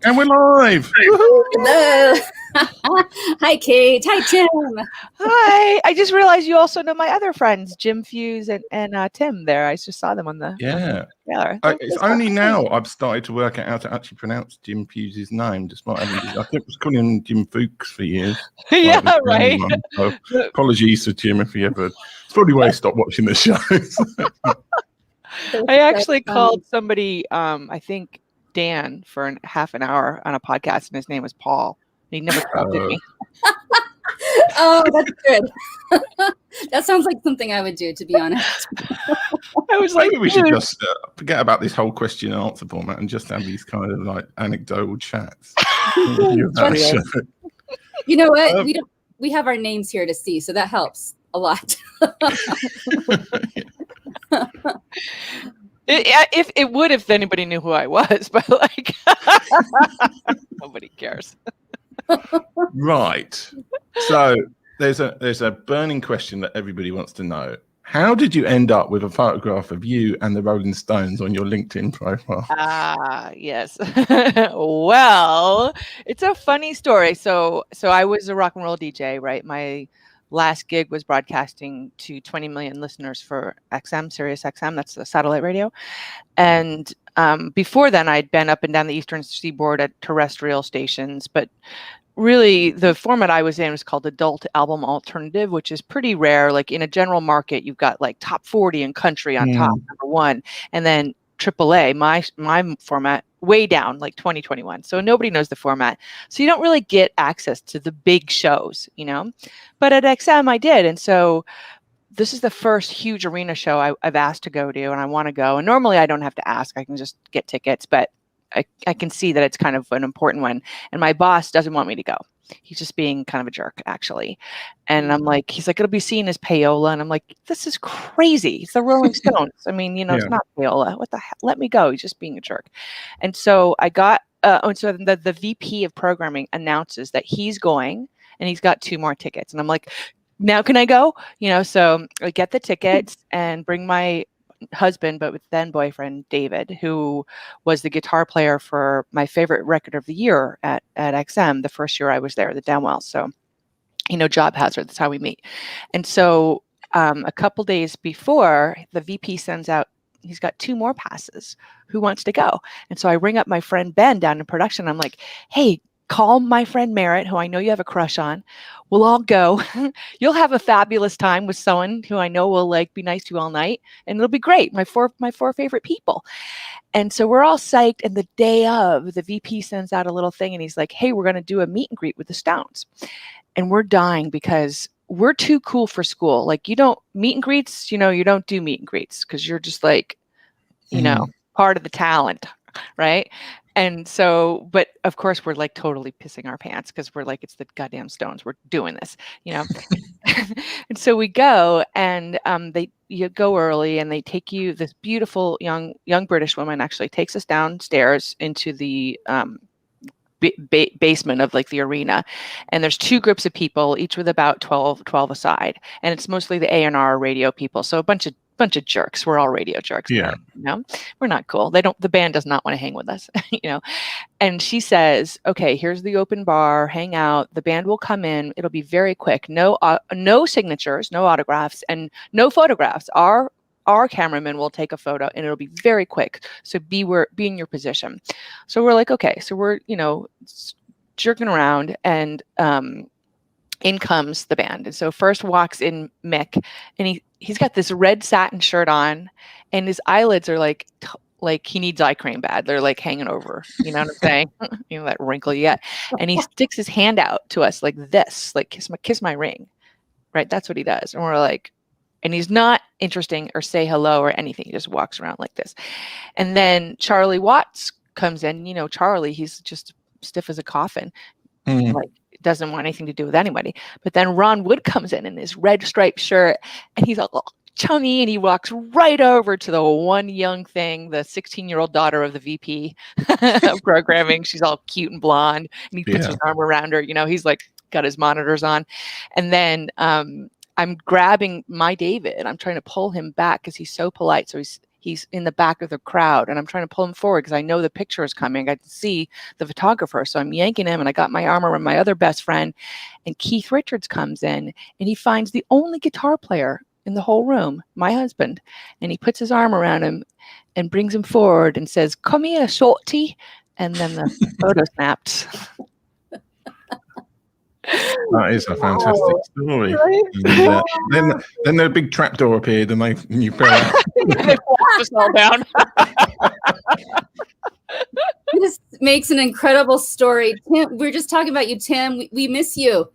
And we're live. Hello. Hi, Kate. Hi, Tim. Hi. I just realized you also know my other friends, Jim Fuse and Tim there. I just saw them on the trailer. It's only now I've started to work out how to actually pronounce Jim Fuse's name, despite having I think I was calling him Jim Fuchs for years. Yeah, right. So apologies to Jim if he ever. It's probably why he stopped watching the shows. I actually called somebody, I think Dan, for half an hour on a podcast, and his name was Paul. He never corrected me. Oh, that's good. That sounds like something I would do, to be honest. I was like, maybe we should just forget about this whole question and answer format and just have these kind of like anecdotal chats. You know what? We have our names here to see, so that helps a lot. If it would, if anybody knew who I was, but like nobody cares. Right. So there's a burning question that everybody wants to know. How did you end up with a photograph of you and the Rolling Stones on your LinkedIn profile? Yes. Well, it's a funny story. So I was a rock and roll DJ, right? My last gig was broadcasting to 20 million listeners for XM, Sirius XM. That's the satellite radio. And before then, I'd been up and down the Eastern Seaboard at terrestrial stations, but really the format I was in was called adult album alternative, which is pretty rare. Like in a general market, you've got like top 40 and country on top, number one, and then AAA, my format, way down, like 2021. So nobody knows the format. So you don't really get access to the big shows, you know, but at XM I did. And so this is the first huge arena show I've asked to go to, and I want to go. And normally I don't have to ask, I can just get tickets, but I can see that it's kind of an important one. And my boss doesn't want me to go. He's just being kind of a jerk, actually. And I'm like, he's like, it'll be seen as payola. And I'm like, this is crazy. It's the Rolling Stones. I mean, you know, It's not payola. What the hell? Let me go. He's just being a jerk. And so I got, so the VP of programming announces that he's going and he's got 2 more tickets. And I'm like, now can I go? You know, so I get the tickets and bring my husband, but with then boyfriend David, who was the guitar player for my favorite record of the year at XM the first year I was there, the Downwell. So, you know, job hazard, that's how we meet. And so a couple days before, the VP sends out, he's got 2 more passes. Who wants to go? And so I ring up my friend Ben down in production. I'm like, hey, call my friend Merritt, who I know you have a crush on. We'll all go. You'll have a fabulous time with someone who I know will like be nice to you all night, and it'll be great. My four favorite people. And so we're all psyched. And the day of, the VP sends out a little thing, and he's like, hey, we're going to do a meet and greet with the Stones. And we're dying because we're too cool for school. Like, you don't meet and greets, you know, you don't do meet and greets because you're just like, you know, part of the talent, right? And so, but of course, we're like totally pissing our pants because we're like, it's the goddamn Stones. We're doing this, you know? And so we go, and you go early, and they take you, this beautiful young British woman actually takes us downstairs into the basement of like the arena. And there's 2 groups of people, each with about 12 aside. And it's mostly the A&R radio people. So a bunch of jerks. We're all radio jerks. Yeah. You know, we're not cool. The band does not want to hang with us, you know? And she says, okay, here's the open bar, hang out. The band will come in. It'll be very quick. No signatures, no autographs, and no photographs. Our cameraman will take a photo, and it'll be very quick. So be in your position. So we're like, okay. So we're, you know, jerking around, and in comes the band. And so first walks in Mick, and he's got this red satin shirt on, and his eyelids are like he needs eye cream bad. They're like hanging over, you know what I'm saying? You know, that wrinkle you get. And he sticks his hand out to us like this, like kiss my ring, right? That's what he does. And we're like, and he's not interesting or say hello or anything. He just walks around like this. And then Charlie Watts comes in. You know, Charlie, he's just stiff as a coffin. Like, doesn't want anything to do with anybody. But then Ron Wood comes in his red striped shirt, and he's all chummy, and he walks right over to the one young thing, the 16-year-old daughter of the VP of programming. She's all cute and blonde, and he puts his arm around her. You know, he's like got his monitors on. And then I'm grabbing my David, and I'm trying to pull him back because he's so polite. So he's in the back of the crowd, and I'm trying to pull him forward because I know the picture is coming. I can see the photographer, so I'm yanking him, and I got my arm around my other best friend, and Keith Richards comes in, and he finds the only guitar player in the whole room, my husband, and he puts his arm around him and brings him forward and says, "Come here, shorty," and then the photo snapped. That is a fantastic story. Right? And, then the big trapdoor appeared, and you fell out. They flushed us all down. This makes an incredible story. Tim, we're just talking about you, Tim. We miss you.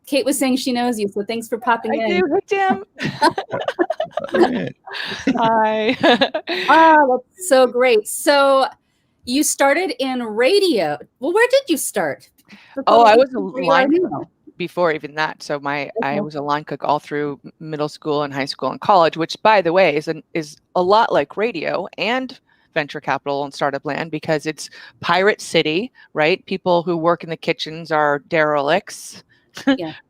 Kate was saying she knows you, so thanks for popping in. I do, Tim. Hi. That's so great. So you started in radio. Well, where did you start? I was a line cook before even that. So I was a line cook all through middle school and high school and college, which, by the way, is a lot like radio and venture capital and startup land, because it's pirate city, right? People who work in the kitchens are derelicts,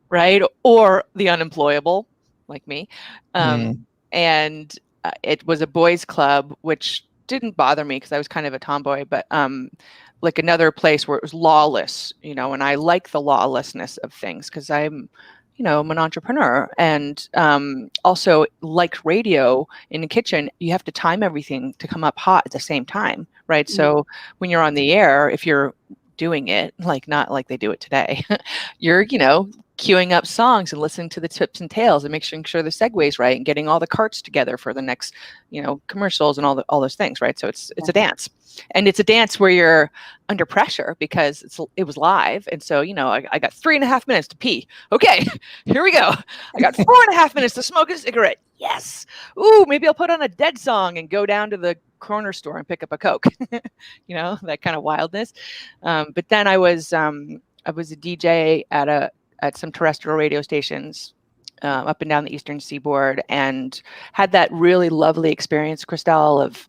right? Or the unemployable, like me. And it was a boys' club, which didn't bother me because I was kind of a tomboy, but like another place where it was lawless, and I like the lawlessness of things because I'm I'm an entrepreneur, and also, like radio in the kitchen, you have to time everything to come up hot at the same time, right? Mm-hmm. So when you're on the air, if you're doing it not like they do it today, you're queuing up songs and listening to the tips and tails and making sure the segue's right and getting all the carts together for the next commercials and all those things, right? So it's a dance, and it's a dance where you're under pressure because it was live, and so I got 3.5 minutes to pee. Okay, here we go. I got 4.5 minutes to smoke a cigarette. Yes. Ooh, maybe I'll put on a Dead song and go down to the corner store and pick up a Coke. That kind of wildness. But then I was a DJ at some terrestrial radio stations up and down the Eastern Seaboard, and had that really lovely experience, Christelle,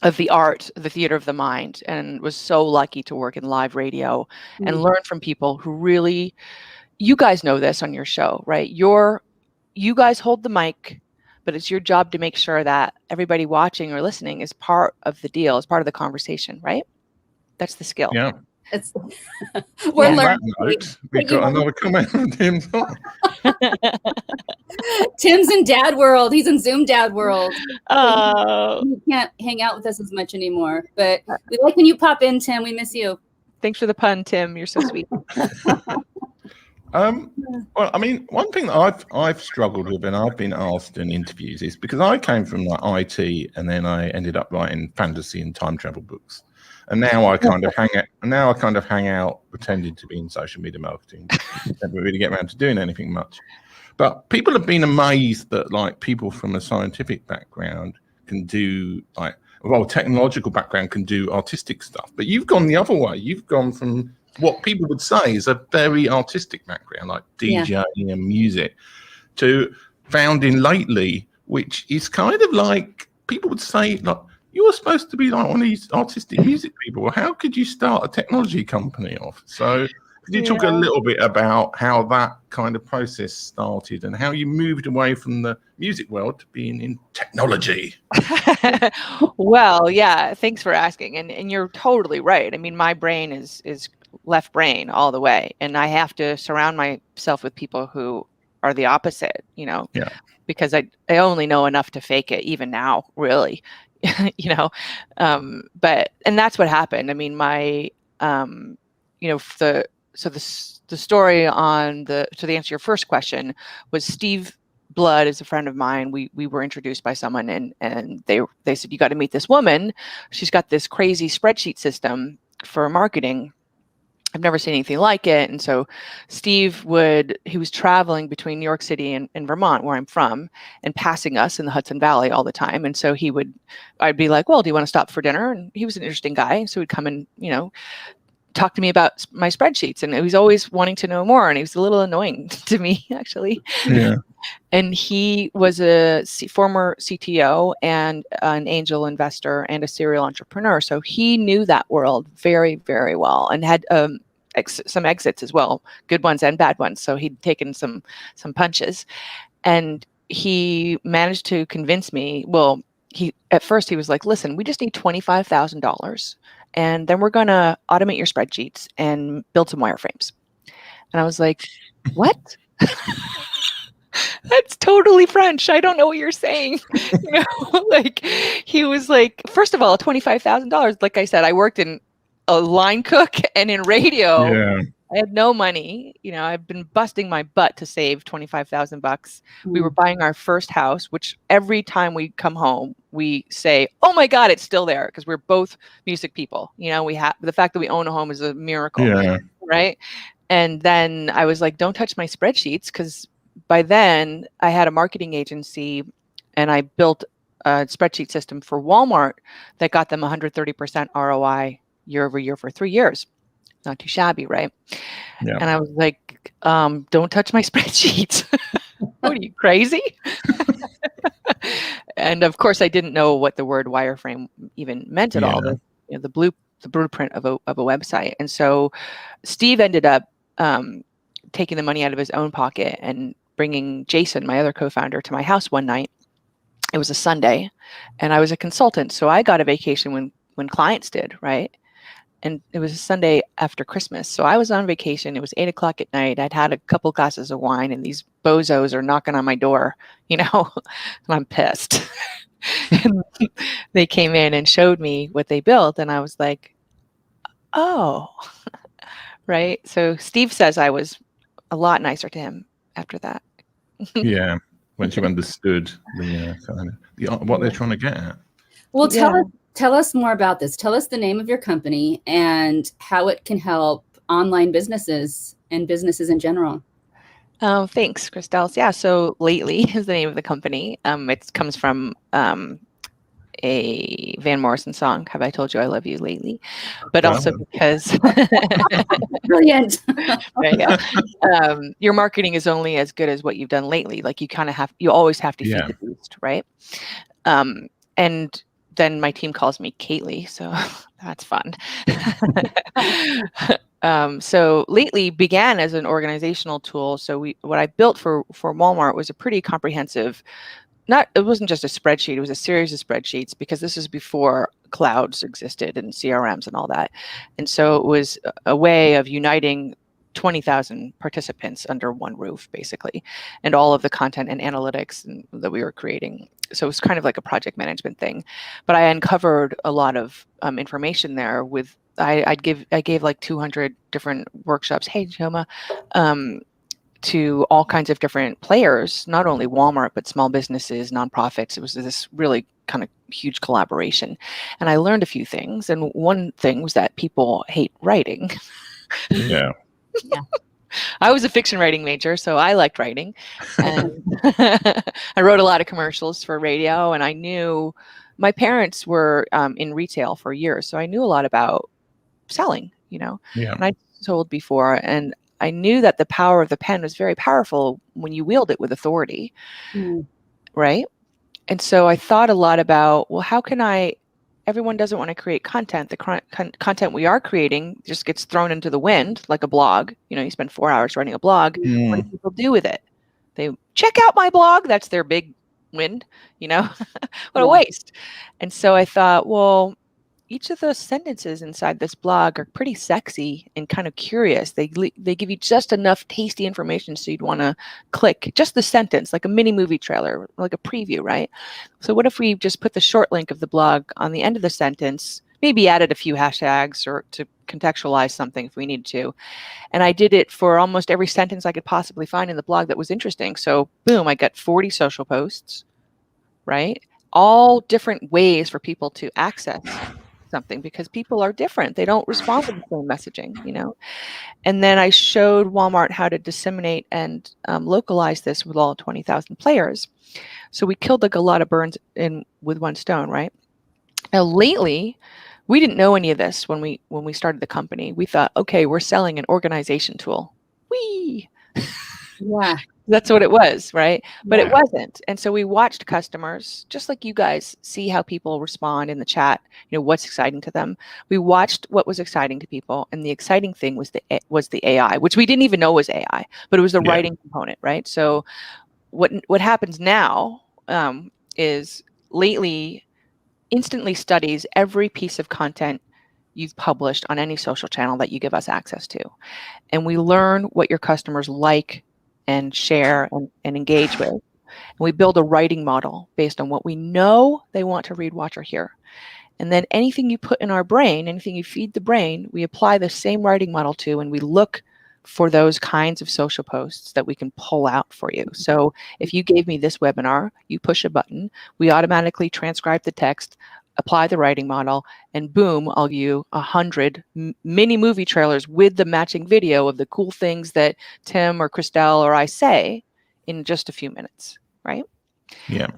of the art, the theater of the mind, and was so lucky to work in live radio and learn from people who really, you guys know this on your show, right? You guys hold the mic, but it's your job to make sure that everybody watching or listening is part of the deal, is part of the conversation, right? That's the skill. Yeah. We're on learning. That note, we got another comment from Tim. Tim's in dad world. He's in Zoom dad world. Oh, he can't hang out with us as much anymore. But we like when you pop in, Tim. We miss you. Thanks for the pun, Tim. You're so sweet. Well, I mean, one thing that I've struggled with, and I've been asked in interviews, is because I came from like IT, and then I ended up writing fantasy and time travel books. And now I kind of hang out pretending to be in social media marketing. Never really get around to doing anything much. But people have been amazed that like people from a scientific background can do technological background can do artistic stuff. But you've gone the other way. You've gone from what people would say is a very artistic background, like DJing and music, to founding Lately, which is kind of like people would say like, you're supposed to be like one of these artistic music people. How could you start a technology company off? So could you talk a little bit about how that kind of process started and how you moved away from the music world to being in technology? Well, yeah, thanks for asking. And you're totally right. I mean, my brain is left brain all the way. And I have to surround myself with people who are the opposite, because I only know enough to fake it, even now, really. But that's what happened. I mean, the story to answer your first question was Steve Blood is a friend of mine. We were introduced by someone, and they said, you got to meet this woman. She's got this crazy spreadsheet system for marketing. I've never seen anything like it. And so Steve he was traveling between New York City and Vermont, where I'm from, and passing us in the Hudson Valley all the time. And so I'd be like, well, do you want to stop for dinner? And he was an interesting guy. So he'd come and, talk to me about my spreadsheets. And he was always wanting to know more. And he was a little annoying to me, actually. Yeah. And he was a former CTO and an angel investor and a serial entrepreneur. So he knew that world very, very well, and had some exits as well, good ones and bad ones. So he'd taken some punches, and he managed to convince me. Well, at first he was like, listen, we just need $25,000 and then we're going to automate your spreadsheets and build some wireframes. And I was like, what? That's totally French. I don't know what you're saying. Like he was like, first of all, $25,000. Like I said, I worked in a line cook and in radio. Yeah. I had no money. I've been busting my butt to save $25,000. We were buying our first house, which every time we come home, we say, "Oh my God, it's still there," because we're both music people. We have the fact that we own a home is a miracle, right? And then I was like, "Don't touch my spreadsheets," because by then I had a marketing agency, and I built a spreadsheet system for Walmart that got them 130% ROI year over year for 3 years. Not too shabby, right? Yeah. And I was like, don't touch my spreadsheets. What are you, crazy? And of course, I didn't know what the word wireframe even meant at all. The blueprint of a website. And so Steve ended up taking the money out of his own pocket and bringing Jason, my other co-founder, to my house one night. It was a Sunday, and I was a consultant, so I got a vacation when clients did, right? And it was a Sunday after Christmas. So I was on vacation. It was 8:00 at night. I'd had a couple glasses of wine and these bozos are knocking on my door, and I'm pissed. And they came in and showed me what they built. And I was like, oh, right. So Steve says I was a lot nicer to him after that. Yeah. Once you understood what they're trying to get at. Well, tell us more about this. Tell us the name of your company and how it can help online businesses and businesses in general. Oh, thanks, Christelle. Yeah, so Lately is the name of the company. It comes from a Van Morrison song, "Have I Told You I Love You Lately?" But also because brilliant. There you go. Your marketing is only as good as what you've done lately. Like you always have to feed the beast, right? And then my team calls me Kately, so that's fun. So Lately began as an organizational tool. So what I built for Walmart was a pretty comprehensive. It wasn't just a spreadsheet; it was a series of spreadsheets because this is before clouds existed and CRMs and all that. And so it was a way of uniting 20,000 participants under one roof, basically, and all of the content and analytics that we were creating. So it was kind of like a project management thing. But I uncovered a lot of information there. I gave like 200 different workshops. Hey, Joma. To all kinds of different players, not only Walmart, but small businesses, nonprofits. It was this really kind of huge collaboration. And I learned a few things. And one thing was that people hate writing. Yeah. I was a fiction writing major, so I liked writing. And I wrote a lot of commercials for radio, and I knew my parents were in retail for years. So I knew a lot about selling, Yeah. And I sold before, and I knew that the power of the pen was very powerful when you wield it with authority, right? And so I thought a lot about, well, how can everyone doesn't want to create content. The content we are creating just gets thrown into the wind like a blog. You spend 4 hours writing a blog. What do people do with it? They check out my blog. That's their big win, What a waste. And so I thought, well, each of the sentences inside this blog are pretty sexy and kind of curious. They give you just enough tasty information so you'd want to click just the sentence, like a mini movie trailer, like a preview, right? So what if we just put the short link of the blog on the end of the sentence, maybe added a few hashtags or to contextualize something if we needed to. And I did it for almost every sentence I could possibly find in the blog that was interesting. So boom, I got 40 social posts, right? All different ways for people to access something because people are different. They don't respond to the same messaging, And then I showed Walmart how to disseminate and localize this with all 20,000 players. So we killed like a lot of birds with one stone, right? Now lately, we didn't know any of this when we started the company. We thought, okay, we're selling an organization tool. Yeah. That's what it was, right? But it wasn't. And so we watched customers, just like you guys, see how people respond in the chat, what's exciting to them. We watched what was exciting to people. And the exciting thing was the AI, which we didn't even know was AI, but it was the writing component, right? So what happens now is Lately instantly studies every piece of content you've published on any social channel that you give us access to. And we learn what your customers like and share and engage with. And we build a writing model based on what we know they want to read, watch, or hear. And then anything you put in our brain, anything you feed the brain, we apply the same writing model to, and we look for those kinds of social posts that we can pull out for you. So if you gave me this webinar, you push a button, we automatically transcribe the text, apply the writing model, and boom, I'll give you 100 mini movie trailers with the matching video of the cool things that Tim or Christelle or I say in just a few minutes, right? Yeah.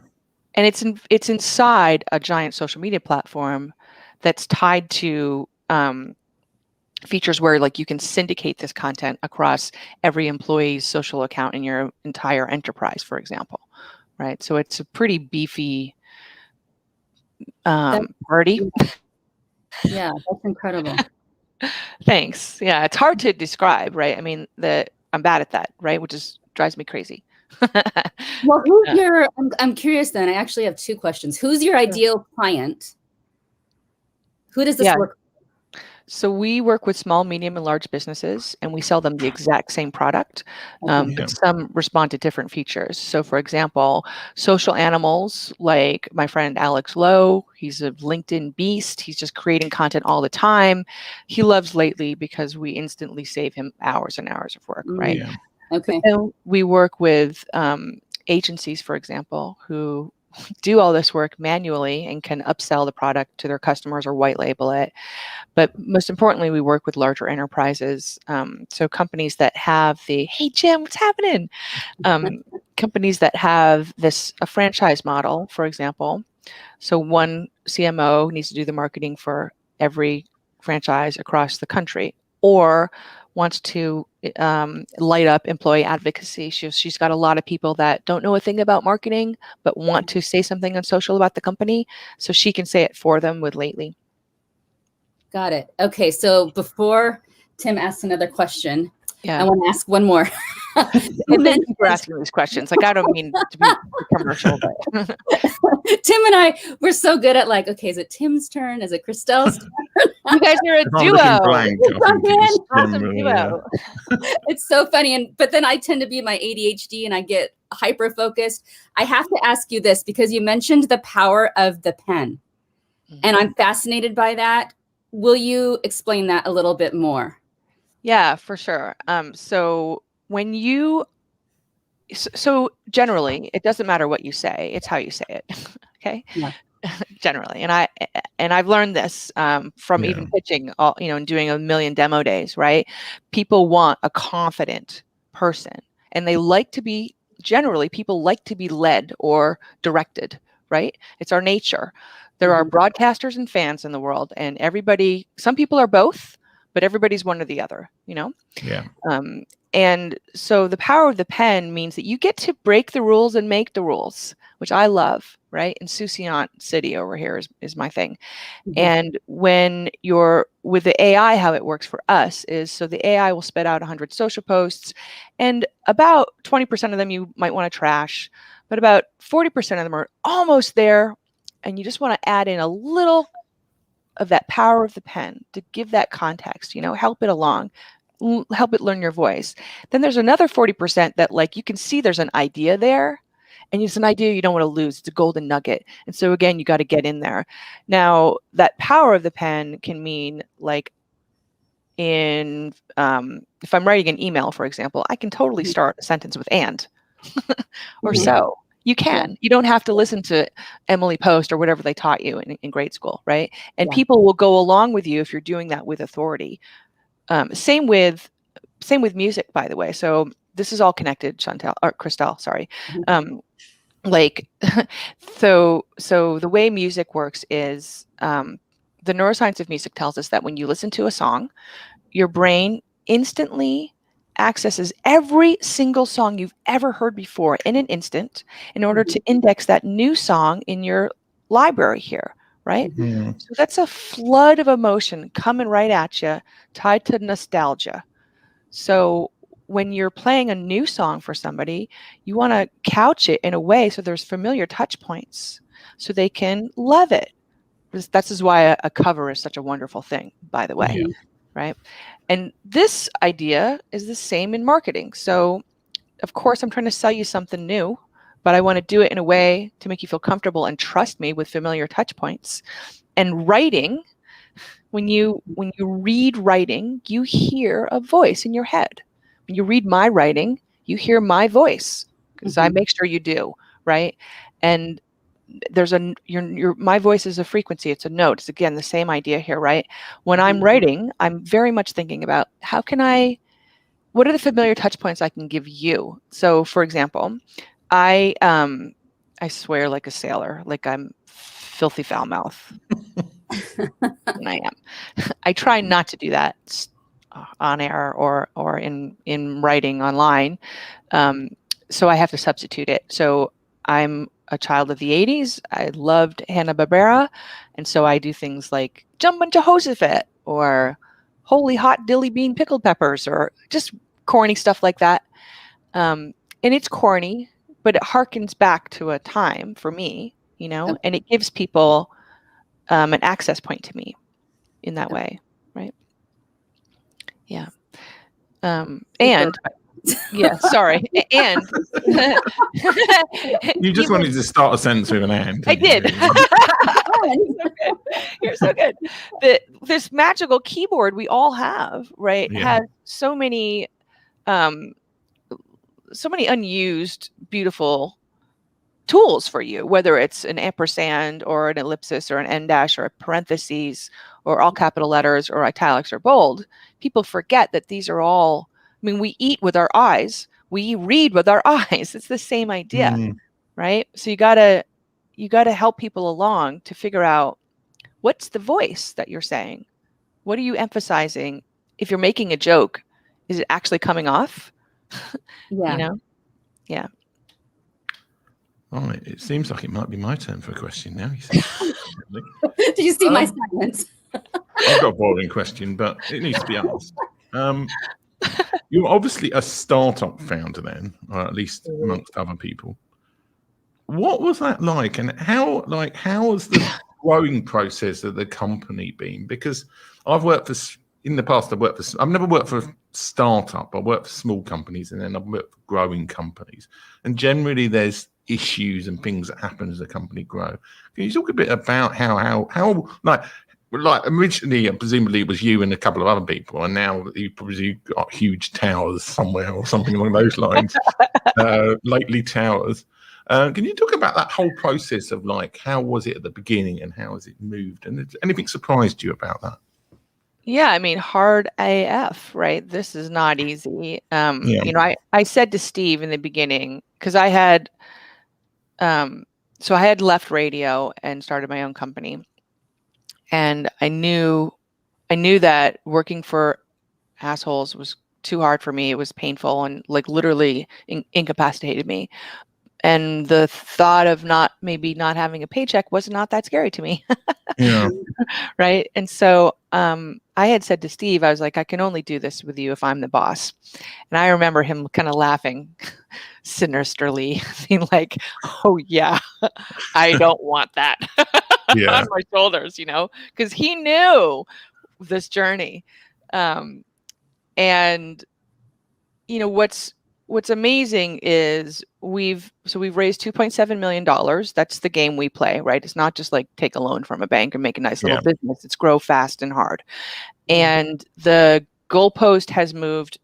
And it's inside a giant social media platform that's tied to features where like you can syndicate this content across every employee's social account in your entire enterprise, for example, right? So it's a pretty beefy party. Yeah, that's incredible. Thanks. Yeah, it's hard to describe, right? I mean, I'm bad at that, right? Which drives me crazy. Well, who's your? I'm curious. Then I actually have two questions. Who's your ideal client? Who does this work? So we work with small, medium, and large businesses, and we sell them the exact same product, but some respond to different features. So for example, social animals, like my friend Alex Lowe, he's a LinkedIn beast. He's just creating content all the time. He loves Lately because we instantly save him hours and hours of work, right? Yeah. Okay. And we work with agencies, for example, who do all this work manually and can upsell the product to their customers or white label it. But most importantly, we work with larger enterprises. So companies that have hey, Jim, what's happening? Companies that have a franchise model, for example. So one CMO needs to do the marketing for every franchise across the country, or wants to light up employee advocacy. She's got a lot of people that don't know a thing about marketing, but want to say something on social about the company. So she can say it for them with Lately. Got it. Okay. So before Tim asks another question, I want to ask one more. Thank you for asking these questions. Like, I don't mean to be commercial, but Tim and I, we're so good at like, okay, is it Tim's turn? Is it Christelle's turn? You guys are a duo. Awesome duo. It's so funny. But then I tend to be my ADHD and I get hyper focused. I have to ask you this because you mentioned the power of the pen. And I'm fascinated by that. Will you explain that a little bit more? Yeah, for sure. So generally, it doesn't matter what you say; it's how you say it. Okay. Yeah. Generally, and I've learned this from even pitching, and doing a million demo days. Right? People want a confident person, and they like to be. Generally, people like to be led or directed. Right? It's our nature. There are broadcasters and fans in the world, and some people are both, but everybody's one or the other, Yeah. And so the power of the pen means that you get to break the rules and make the rules, which I love, right? Insouciant City over here is my thing. And when you're with the AI, how it works for us is, so the AI will spit out 100 social posts, and about 20% of them you might want to trash, but about 40% of them are almost there. And you just want to add in a little of that power of the pen to give that context, help it along, help it learn your voice. Then there's another 40% that like you can see there's an idea there, and it's an idea you don't want to lose. It's a golden nugget. And so again, you got to get in there. Now, that power of the pen can mean like if I'm writing an email, for example, I can totally start a sentence with "and" or "so." You can. You don't have to listen to Emily Post or whatever they taught you in grade school, right? And people will go along with you if you're doing that with authority. Same with music, by the way. So this is all connected, Christelle, sorry. So the way music works is the neuroscience of music tells us that when you listen to a song, your brain instantly accesses every single song you've ever heard before in an instant in order to index that new song in your library here, right? So that's a flood of emotion coming right at you, tied to nostalgia. So when you're playing a new song for somebody, you want to couch it in a way so there's familiar touch points. so they can love it. This is why a cover is such a wonderful thing, by the way, right? And this idea is the same in marketing. So, of course, I'm trying to sell you something new, but I want to do it in a way to make you feel comfortable and trust me with familiar touch points. And writing, when you read writing, you hear a voice in your head. When you read my writing, you hear my voice, because I make sure you do, right? And there's my voice is a frequency, it's a note. It's again the same idea here, right? When I'm writing, I'm very much thinking about what are the familiar touch points I can give you? So for example, I swear like a sailor, like I'm filthy foul mouth. And I am. I try not to do that on air or in writing online. So I have to substitute it. So I'm a child of the 80s. I loved Hanna-Barbera. And so I do things like Jumpin' Jehoshaphat or Holy Hot Dilly Bean Pickled Peppers or just corny stuff like that. And it's corny, but it harkens back to a time for me, and it gives people an access point to me in that way, right? Yeah. And yeah, sorry. And you just wanted to start a sentence with an and. I did. You're so good. This magical keyboard we all have, right, has so many unused, beautiful tools for you, whether it's an ampersand or an ellipsis or an end dash or a parentheses or all capital letters or italics or bold. People forget that these are all, we eat with our eyes, we read with our eyes. It's the same idea, right? So you gotta help people along to figure out what's the voice that you're saying. What are you emphasizing? If you're making a joke, is it actually coming off? Yeah. Oh, it seems like it might be my turn for a question now. Did you see my silence? I've got a boring question, but it needs to be asked. You're obviously a startup founder then, or at least amongst other people. What was that like, and how has the growing process of the company been? Because I've never worked for a startup. I worked for small companies, and then I've worked for growing companies. And generally, there's issues and things that happen as a company grow. Can you talk a bit about how like originally, presumably it was you and a couple of other people, and now you've got huge towers somewhere or something along those lines, Lately.ai. Can you talk about that whole process of like, how was it at the beginning and how has it moved? And has anything surprised you about that? Yeah, hard AF, right? This is not easy. I said to Steve in the beginning, because I had left radio and started my own company. And I knew that working for assholes was too hard for me. It was painful and like literally incapacitated me. And the thought of not having a paycheck was not that scary to me. Yeah. Right. And so I had said to Steve, I was like, I can only do this with you if I'm the boss. And I remember him kind of laughing sinisterly, being like, oh yeah, I don't want that on my shoulders, because he knew this journey. And what's amazing is we've raised $2.7 million. That's the game we play, right? It's not just like take a loan from a bank and make a nice little business. It's grow fast and hard. And the goalpost has moved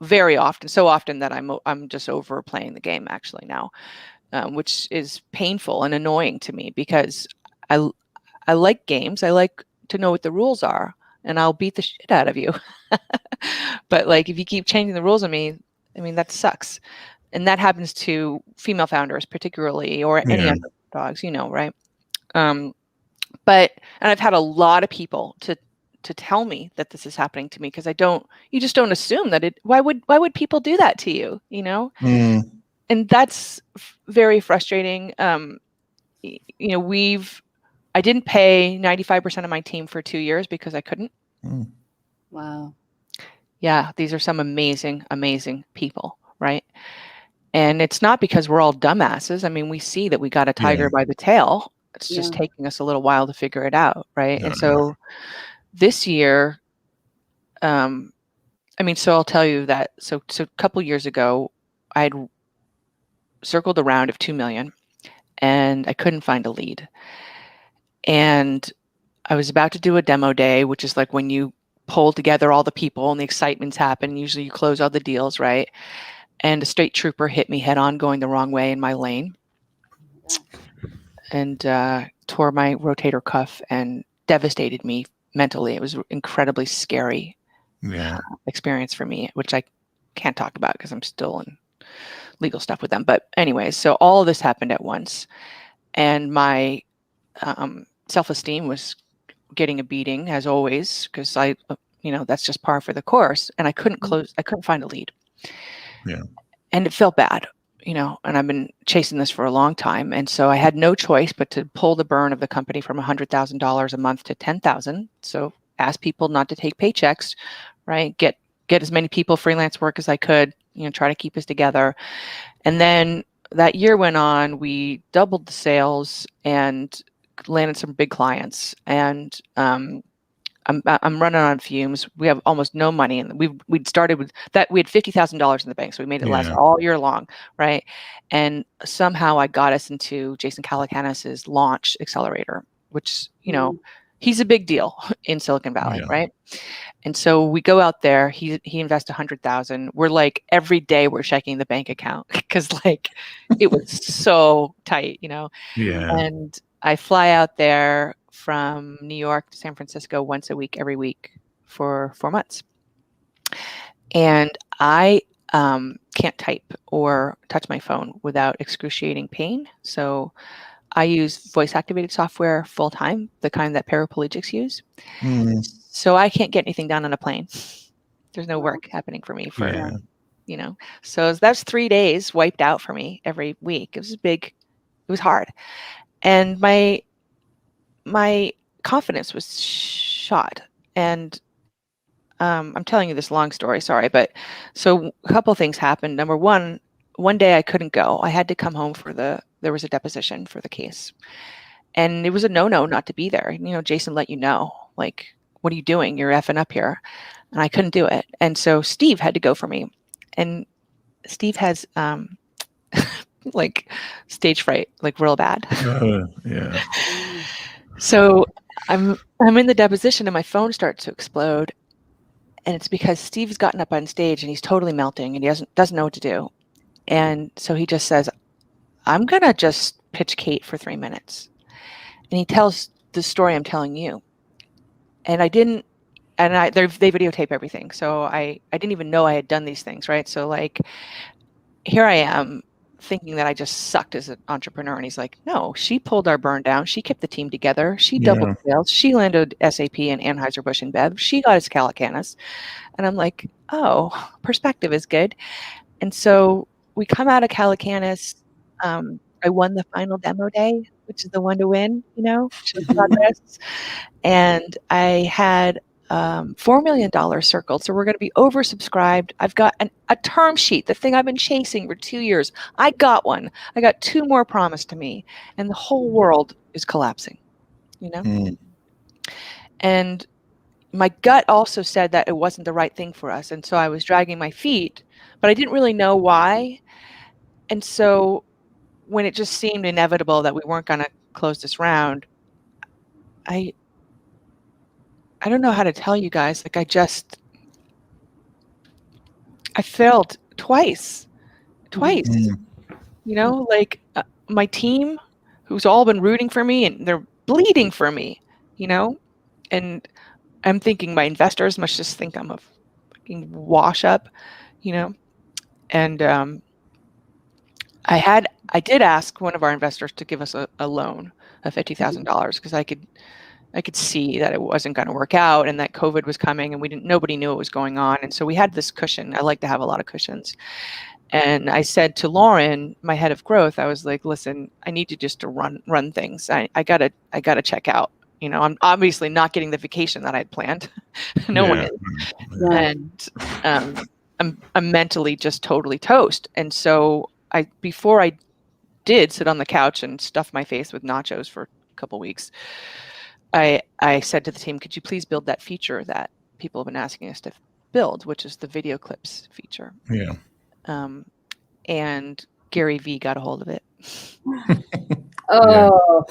very often, so often that I'm just overplaying the game actually now, which is painful and annoying to me because I like games. I like to know what the rules are, and I'll beat the shit out of you. But like, if you keep changing the rules on me, that sucks. And that happens to female founders particularly, or any other dogs, right? And I've had a lot of people to tell me that this is happening to me, because you just don't assume that why would people do that to you, And that's very frustrating. I didn't pay 95% of my team for 2 years because I couldn't. Wow. Yeah, these are some amazing, amazing people, right? And it's not because we're all dumbasses. I mean, we see that we got a tiger by the tail. It's just taking us a little while to figure it out, right? And so this year, I mean, so I'll tell you that. So a couple years ago, I had circled a round of 2 million, and I couldn't find a lead. And I was about to do a demo day, which is like when you pull together all the people and the excitement's happen. Usually you close all the deals, right? And a state trooper hit me head on going the wrong way in my lane, and tore my rotator cuff and devastated me mentally. It was an incredibly scary experience for me, which I can't talk about because I'm still in legal stuff with them. But anyways, so all of this happened at once, and my self-esteem was getting a beating as always, because that's just par for the course. And I couldn't find a lead. Yeah. And it felt bad, and I've been chasing this for a long time. And so I had no choice but to pull the burn of the company from $100,000 a month to $10,000. So ask people not to take paychecks, right? Get as many people freelance work as I could, try to keep us together. And then that year went on, we doubled the sales and landed some big clients. And I'm running on fumes. We have almost no money, and we'd started with that. We had $50,000 in the bank, so we made it last all year long, right? And somehow I got us into Jason Calacanis's launch accelerator, which he's a big deal in Silicon Valley, right? And so we go out there. He invests $100,000. We're like every day we're checking the bank account because like it was so tight, Yeah. And I fly out there from New York to San Francisco once a week, every week for 4 months. And I can't type or touch my phone without excruciating pain. So I use voice activated software full time, the kind that paraplegics use. So I can't get anything done on a plane. There's no work happening for me for, so that's 3 days wiped out for me every week. It was big. It was hard. And my confidence was shot. And I'm telling you this long story, sorry, but so a couple of things happened. Number one day I couldn't go. I had to come home there was a deposition for the case. And it was a no not to be there. Jason let you know, like, what are you doing? You're effing up here. And I couldn't do it. And so Steve had to go for me. And Steve has like stage fright, like real bad. Yeah. So I'm in the deposition and my phone starts to explode. And it's because Steve's gotten up on stage and he's totally melting and he doesn't know what to do. And so he just says, I'm going to just pitch Kate for 3 minutes. And he tells the story I'm telling you. And they videotape everything. So I didn't even know I had done these things, right? So like, here I am thinking that I just sucked as an entrepreneur. And he's like, no, she pulled our burn down. She kept the team together. She doubled sales. She landed SAP and Anheuser-Busch InBev. She got us Calacanis. And I'm like, oh, perspective is good. And so we come out of Calacanis. I won the final demo day, which is the one to win, progress. And I had $4 million circled. So we're going to be oversubscribed. I've got a term sheet, the thing I've been chasing for 2 years. I got one. I got 2 more promised to me. And the whole world is collapsing, And my gut also said that it wasn't the right thing for us. And so I was dragging my feet, but I didn't really know why. And so when it just seemed inevitable that we weren't going to close this round, I don't know how to tell you guys. Like I failed twice, like my team who's all been rooting for me and they're bleeding for me, and I'm thinking my investors must just think I'm a fucking wash up, and I did ask one of our investors to give us a loan of $50,000 because I could see that it wasn't going to work out and that COVID was coming and nobody knew what was going on. And so we had this cushion. I like to have a lot of cushions. And I said to Lauren, my head of growth, I was like, listen, I need you just to run things. I gotta check out. I'm obviously not getting the vacation that I had planned. No one is. Yeah. And I'm mentally just totally toast. And so before I did sit on the couch and stuff my face with nachos for a couple weeks, I said to the team, could you please build that feature that people have been asking us to build, which is the video clips feature. Yeah. And Gary V got a hold of it. Oh.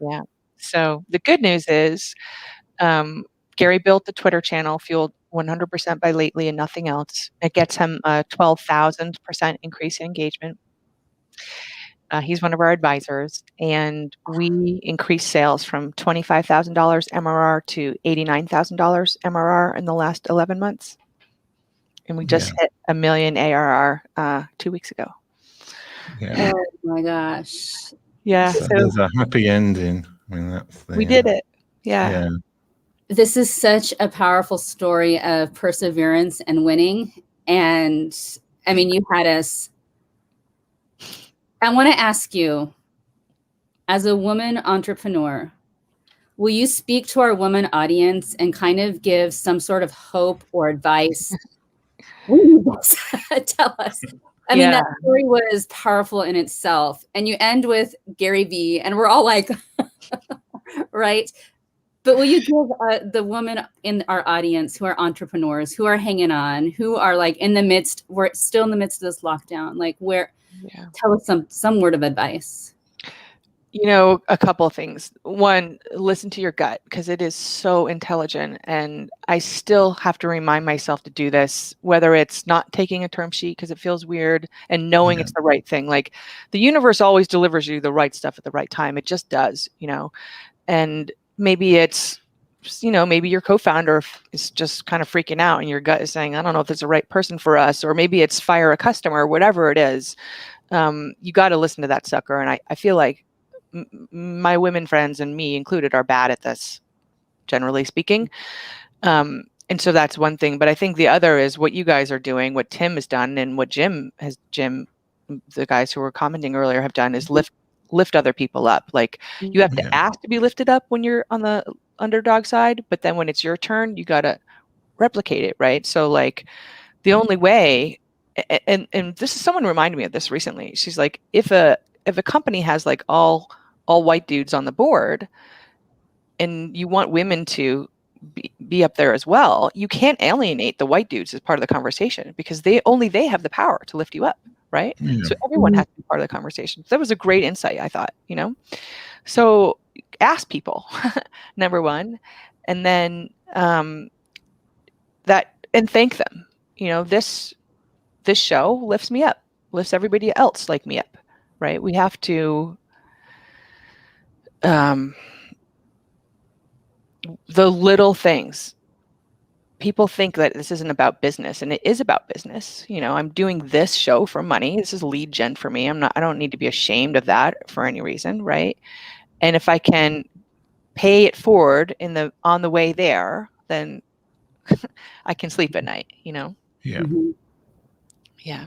Yeah. So the good news is Gary built the Twitter channel fueled 100% by Lately and nothing else. It gets him a 12,000% increase in engagement. He's one of our advisors, and we increased sales from $25,000 MRR to $89,000 MRR in the last 11 months. And we just hit $1 million ARR 2 weeks ago. Yeah. Oh my gosh. Yeah. So there's a happy ending. I mean, we did it. Yeah. This is such a powerful story of perseverance and winning. And I mean, you had us. I want to ask you, as a woman entrepreneur, will you speak to our woman audience and kind of give some sort of hope or advice? Tell us. I mean, that story was powerful in itself. And you end with Gary V, and we're all like, right? But will you give the women in our audience who are entrepreneurs, who are hanging on, who are like we're still in the midst of this lockdown, like tell us some word of advice. You know, a couple of things. One, listen to your gut, because it is so intelligent. And I still have to remind myself to do this, whether it's not taking a term sheet because it feels weird and knowing it's the right thing. Like the universe always delivers you the right stuff at the right time. It just does, you know. And maybe it's, you know, maybe your co-founder is just kind of freaking out and your gut is saying, I don't know if this is the right person for us, or maybe it's fire a customer, whatever it is. You got to listen to that sucker. And I feel like my women friends and me included are bad at this, generally speaking. And so that's one thing. But I think the other is what you guys are doing, what Tim has done, and what Jim, the guys who were commenting earlier, have done is lift other people up. Like you have to ask to be lifted up when you're on the underdog side, but then when it's your turn, you got to replicate it, right? So like the only way, and this is, someone reminded me of this recently. She's like, if a company has like all white dudes on the board and you want women to be up there as well, you can't alienate the white dudes as part of the conversation, because they have the power to lift you up, right? So everyone has to be part of the conversation. So that was a great insight, I thought, you know. So ask people, number one, and then and thank them. You know, this show lifts me up, lifts everybody else like me up, right? We have to the little things. People think that this isn't about business, and it is about business. You know, I'm doing this show for money. This is lead gen for me. I don't need to be ashamed of that for any reason, right? And if I can pay it forward on the way there, then I can sleep at night, you know? Yeah. Yeah.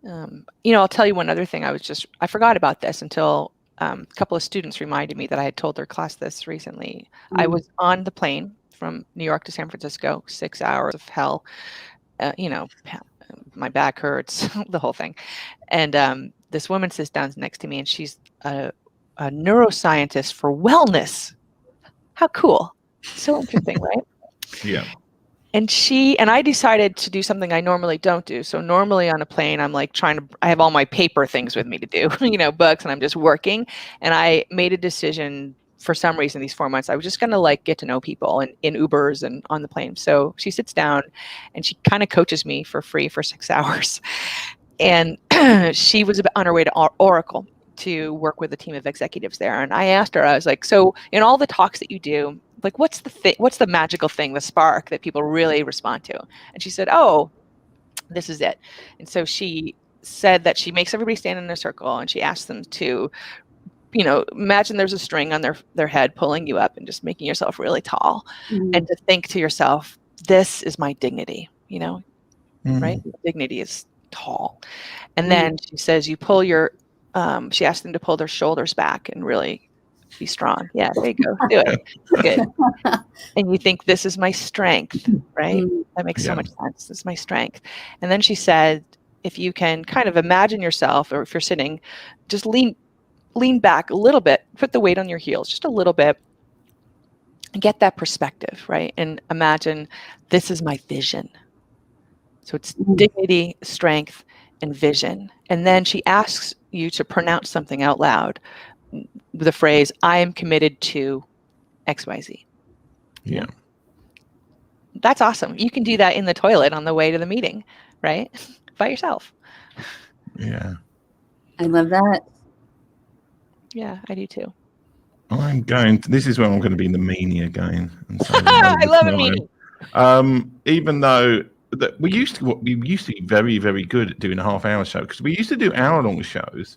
You know, I'll tell you one other thing. I forgot about this until a couple of students reminded me that I had told their class this recently. I was on the plane from New York to San Francisco, 6 hours of hell. You know, my back hurts, the whole thing. And this woman sits down next to me, and she's a neuroscientist for wellness. How cool. So interesting, right? Yeah. And I decided to do something I normally don't do. So normally on a plane, I'm like I have all my paper things with me to do, you know, books, and I'm just working. And I made a decision for some reason these 4 months, I was just going to like get to know people in Ubers and on the plane. So she sits down and she kind of coaches me for free for 6 hours. And she was on her way to Oracle to work with a team of executives there. And I asked her, I was like, so in all the talks that you do, like, what's the magical thing, the spark that people really respond to? And she said, oh, this is it. And so she said that she makes everybody stand in a circle, and she asks them to, you know, imagine there's a string on their head pulling you up and just making yourself really tall, and to think to yourself, this is my dignity, you know, right? Dignity is tall. And then she says, you pull she asked them to pull their shoulders back and really be strong. Yeah, there you go. Do it. Good. And you think, this is my strength, right? That makes so much sense. This is my strength. And then she said, if you can kind of imagine yourself, or if you're sitting, just lean back a little bit, put the weight on your heels just a little bit, and get that perspective, right? And imagine, this is my vision. So it's dignity, strength, and vision. And then she asks you to pronounce something out loud, the phrase, I am committed to XYZ. Yeah. That's awesome. You can do that in the toilet on the way to the meeting, right? By yourself. Yeah. I love that. Yeah, I do too. This is where I'm going to be in the meanie again. And so I love a meanie. Even though that we used to be very, very good at doing a half-hour show, because we used to do hour-long shows,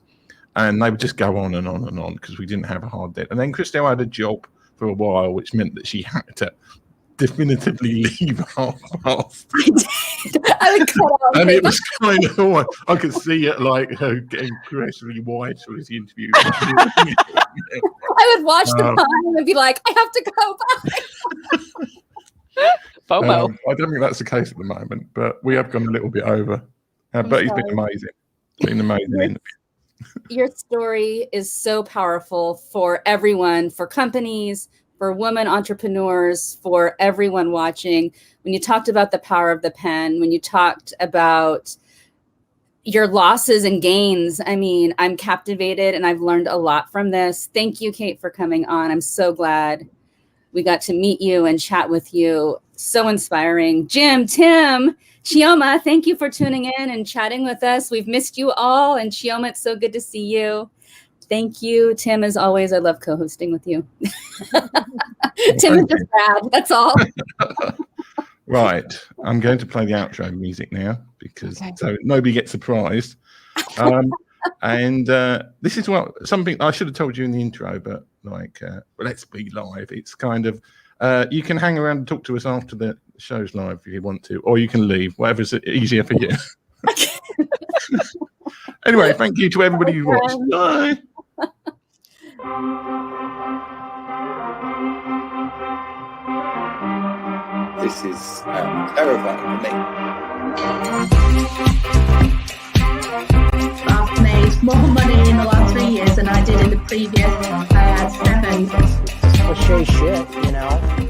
and they would just go on and on and on because we didn't have a hard deadline. And then Christelle had a job for a while, which meant that she had to definitively leave half past. I would cut out. And it was kind of, I could see it like her getting progressively white as the interview. I would watch the time and be like, I have to go. Bye. FOMO. I don't think that's the case at the moment, but we have gone a little bit over. But it's been amazing. It's been amazing. Your story is so powerful for everyone, for companies, for women entrepreneurs, for everyone watching. When you talked about the power of the pen, when you talked about your losses and gains, I mean, I'm captivated and I've learned a lot from this. Thank you, Kate, for coming on. I'm so glad we got to meet you and chat with you. So inspiring. Jim, Tim, Chioma, thank you for tuning in and chatting with us. We've missed you all. And Chioma, it's so good to see you. Thank you, Tim, as always. I love co-hosting with you. Tim is just bad. That's all. Right. I'm going to play the outro music now because so nobody gets surprised. And this is something I should have told you in the intro, but like, let's be live. It's kind of, you can hang around and talk to us after the show's live if you want to, or you can leave, whatever's easier for you. Anyway, thank you to everybody who watched. Bye. This is terrifying for me. I've made more money in the last 3 years than I did in the previous 7. Cliche shit, you know.